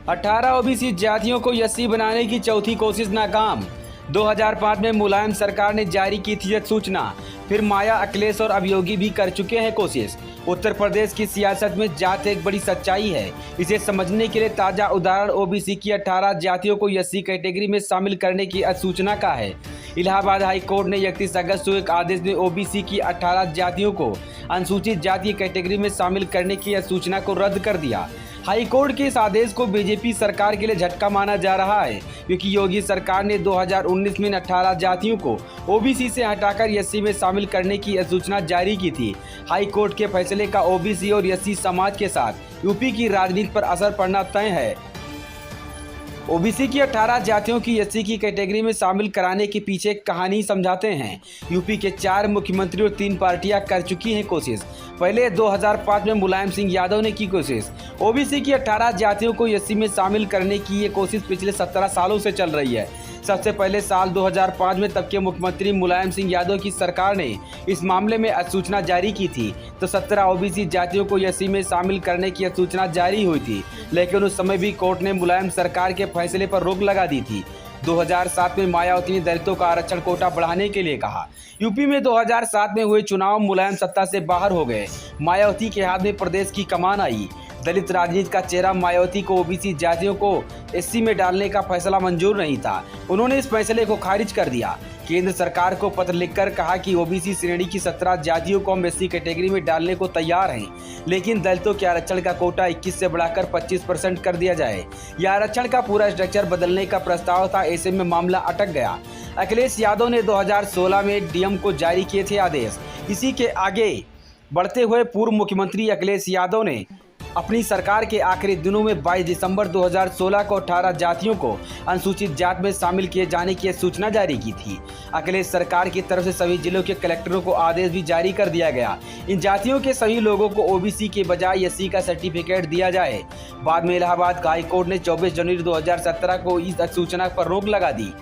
18 OBC जातियों को SC बनाने की चौथी कोशिश नाकाम। 2005 में मुलायम सरकार ने जारी की थी सूचना, फिर माया, अखिलेश और अभियोगी भी कर चुके हैं कोशिश। उत्तर प्रदेश की सियासत में जात एक बड़ी सच्चाई है। इसे समझने के लिए ताज़ा उदाहरण ओबीसी की 18 जातियों को एससी कैटेगरी में शामिल करने की अधिसूचना का है। इलाहाबाद हाई कोर्ट ने 31 अगस्त को एक आदेश में ओबीसी की 18 जातियों को अनुसूचित जाति कैटेगरी में शामिल करने की अधिसूचना को रद्द कर दिया। हाई कोर्ट के इस आदेश को बीजेपी सरकार के लिए झटका माना जा रहा है, क्योंकि योगी सरकार ने 2019 में 18 जातियों को ओबीसी से हटाकर एससी में शामिल करने की अधिसूचना जारी की थी। हाई कोर्ट के फैसले का ओबीसी और एससी समाज के साथ यूपी की राजनीति पर असर पड़ना तय है। ओबीसी की 18 जातियों की एससी की कैटेगरी में शामिल कराने के पीछे कहानी समझाते हैं। यूपी के 4 मुख्यमंत्री और 3 पार्टियां कर चुकी हैं कोशिश। पहले 2005 में मुलायम सिंह यादव ने की कोशिश। ओबीसी की 18 जातियों को एससी में शामिल करने की ये कोशिश पिछले 17 सालों से चल रही है। सबसे पहले साल 2005 में तब के मुख्यमंत्री मुलायम सिंह यादव की सरकार ने इस मामले में अधिसूचना जारी की थी, तो 17 ओबीसी जातियों को एससी में शामिल करने की अधिसूचना जारी हुई थी, लेकिन उस समय भी कोर्ट ने मुलायम सरकार के फैसले पर रोक लगा दी थी। 2007 में मायावती ने दलितों का आरक्षण कोटा बढ़ाने के लिए कहा। यूपी में 2007 में हुए चुनाव, मुलायम सत्ता से बाहर हो गए। मायावती के हाथ में प्रदेश की कमान आई। दलित राजनीति का चेहरा मायावती को ओबीसी जातियों को एससी में डालने का फैसला मंजूर नहीं था। उन्होंने इस फैसले को खारिज कर दिया। केंद्र सरकार को पत्र लिखकर कहा कि ओबीसी श्रेणी की 17 जातियों को हम एससी कैटेगरी में डालने को तैयार हैं, लेकिन दलितों के आरक्षण का कोटा 21 से बढ़ाकर 25% कर दिया जाए। यह आरक्षण का पूरा स्ट्रक्चर बदलने का प्रस्ताव था, ऐसे में मामला अटक गया। अखिलेश यादव ने 2016 में डीएम को जारी किए थे आदेश। इसी के आगे बढ़ते हुए पूर्व मुख्यमंत्री अखिलेश यादव ने अपनी सरकार के आखिरी दिनों में 22 दिसंबर 2016 को 18 जातियों को अनुसूचित जात में शामिल किए जाने की सूचना जारी की थी। अखिलेश सरकार की तरफ से सभी जिलों के कलेक्टरों को आदेश भी जारी कर दिया गया। इन जातियों के सभी लोगों को ओबीसी के बजाय एससी का सर्टिफिकेट दिया जाए। बाद में इलाहाबाद हाई कोर्ट ने 24 जनवरी 2017 को इस अधिसूचना पर रोक लगा दी।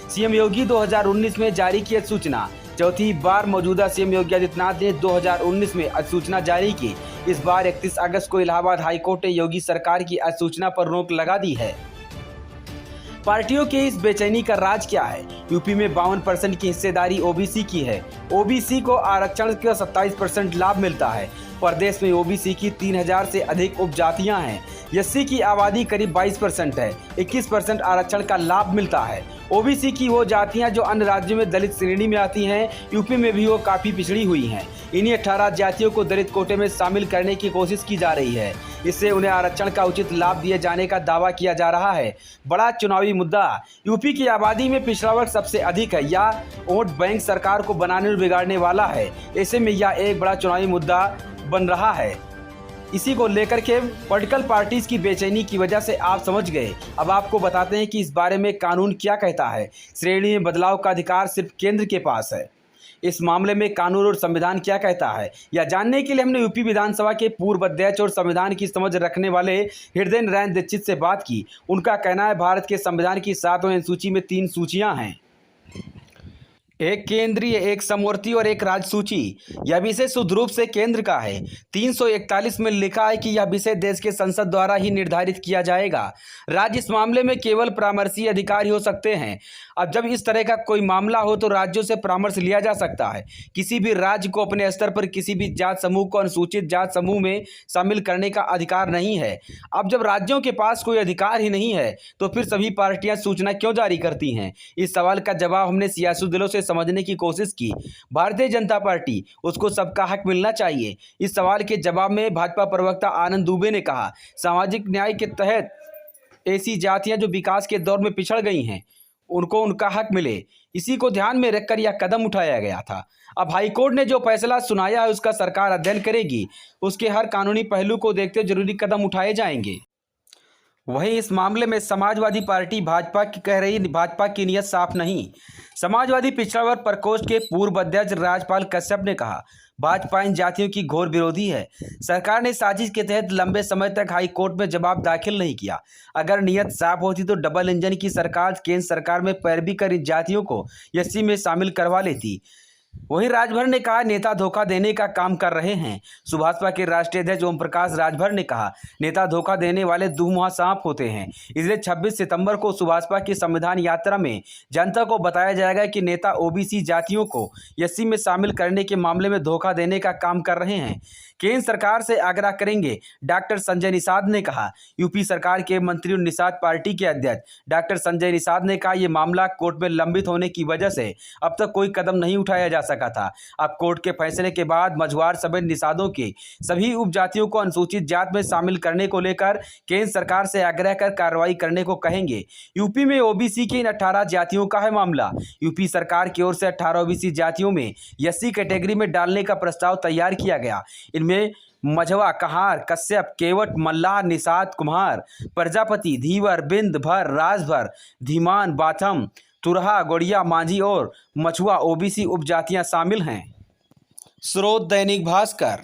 सीएम योगी 2019 में जारी की अधिसूचना। चौथी बार मौजूदा सीएम योगी आदित्यनाथ ने 2019 में अधिसूचना जारी की। इस बार 31 अगस्त को इलाहाबाद हाई कोर्ट ने योगी सरकार की अधिसूचना पर रोक लगा दी है। पार्टियों के इस बेचैनी का राज क्या है? यूपी में 52% की हिस्सेदारी ओबीसी की है। ओबीसी को आरक्षण का 27% लाभ मिलता है। प्रदेश में ओबीसी की 3000 से अधिक उपजातियां हैं। एससी की आबादी करीब 22% है। 21% आरक्षण का लाभ मिलता है। ओबीसी की वो जातियां जो अन्य राज्यों में दलित श्रेणी में आती हैं, यूपी में भी वो काफ़ी पिछड़ी हुई हैं। इन्हीं 18 जातियों को दलित कोटे में शामिल करने की कोशिश की जा रही है। इससे उन्हें आरक्षण का उचित लाभ दिए जाने का दावा किया जा रहा है। बड़ा चुनावी मुद्दा। यूपी की आबादी में पिछड़ा वर्ग सबसे अधिक है। या वोट बैंक सरकार को बनाने और बिगाड़ने वाला है। ऐसे में यह एक बड़ा चुनावी मुद्दा बन रहा है। इसी को लेकर के पॉलिटिकल पार्टीज की बेचैनी की वजह से आप समझ गए। अब आपको बताते हैं कि इस बारे में कानून क्या कहता है। श्रेणी में बदलाव का अधिकार सिर्फ केंद्र के पास है। इस मामले में कानून और संविधान क्या कहता है, यह जानने के लिए हमने यूपी विधानसभा के पूर्व अध्यक्ष और संविधान की समझ रखने वाले हृदय नारायण दीक्षित से बात की। उनका कहना है, भारत के संविधान की 7वें सूची में 3 सूचियां हैं, एक केंद्रीय, एक समवर्ती और एक राज्य सूची। यह विषय शुद्ध रूप से केंद्र का है। 341 में लिखा है कि यह विषय देश के संसद द्वारा ही निर्धारित किया जाएगा। राज्य इस मामले में केवल परामर्शी अधिकारी हो सकते हैं। अब जब इस तरह का कोई मामला हो तो राज्यों से परामर्श लिया जा सकता है। किसी भी राज्य को अपने स्तर पर किसी भी जात समूह को अनुसूचित जात समूह में शामिल करने का अधिकार नहीं है। अब जब राज्यों के पास कोई अधिकार ही नहीं है तो फिर सभी पार्टियां सूचना क्यों जारी करती हैं? इस सवाल का जवाब हमने सियासी दलों से समझने की कोशिश की। भारतीय जनता पार्टी, उसको सबका हक मिलना चाहिए। इस सवाल के जवाब में भाजपा प्रवक्ता आनंद दुबे ने कहा, सामाजिक न्याय के तहत ऐसी जातियां जो विकास के दौर में पिछड़ गई हैं, उनको उनका हक मिले। इसी को ध्यान में रखकर यह कदम उठाया गया था। अब हाईकोर्ट ने जो फैसला सुनाया है उसका सरकार अध्ययन करेगी। उसके हर कानूनी पहलू को देखते हुए जरूरी कदम उठाए जाएंगे। वहीं इस मामले में समाजवादी पार्टी भाजपा की कह रही भाजपा की नीयत साफ नहीं। समाजवादी पिछड़ा वर्ग प्रकोष्ठ के पूर्व अध्यक्ष राजपाल कश्यप ने कहा, भाजपा इन जातियों की घोर विरोधी है। सरकार ने साजिश के तहत लंबे समय तक हाई कोर्ट में जवाब दाखिल नहीं किया। अगर नीयत साफ होती तो डबल इंजन की सरकार केंद्र सरकार में पैरवी कर इन जातियों को एससी में शामिल करवा लेती। वहीं राजभर ने कहा नेता धोखा देने का काम कर रहे हैं। सुभाषपा के राष्ट्रीय अध्यक्ष ओम प्रकाश राजभर ने कहा नेता धोखा देने वाले दुमुहा सांप होते हैं, इसलिए 26 सितंबर को सुभाषपा की संविधान यात्रा में जनता को बताया जाएगा कि नेता ओबीसी जातियों को एससी में शामिल करने के मामले में धोखा देने का काम कर रहे हैं। केंद्र सरकार से आग्रह करेंगे, डॉक्टर संजय निषाद ने कहा। यूपी सरकार के मंत्री और निषाद पार्टी के अध्यक्ष डॉक्टर संजय निषाद ने कहा यह मामला कोर्ट में लंबित होने की वजह से अब तक कोई कदम नहीं उठाया जा सका था। अब कोर्ट के फैसले के बाद मझुआर समेत निषादों के सभी उपजातियों को अनुसूचित जात में शामिल करने को लेकर केंद्र सरकार से आग्रह कर कार्रवाई करने को कहेंगे। यूपी में ओबीसी के इन 18 जातियों का है मामला। यूपी सरकार की ओर से 18 ओबीसी जातियों में एससी कैटेगरी में डालने का प्रस्ताव तैयार किया गया। इनमें मझवा, कहार, कश्यप, केवट, मल्लाह, निषाद, कुम्हार, प्रजापति, धीवर, बिंद, भर, राजभर, धीमान, बाथम, तुरहा, गोड़िया, मांझी और मछुआ ओबीसी उपजातियां शामिल हैं। स्रोत दैनिक भास्कर।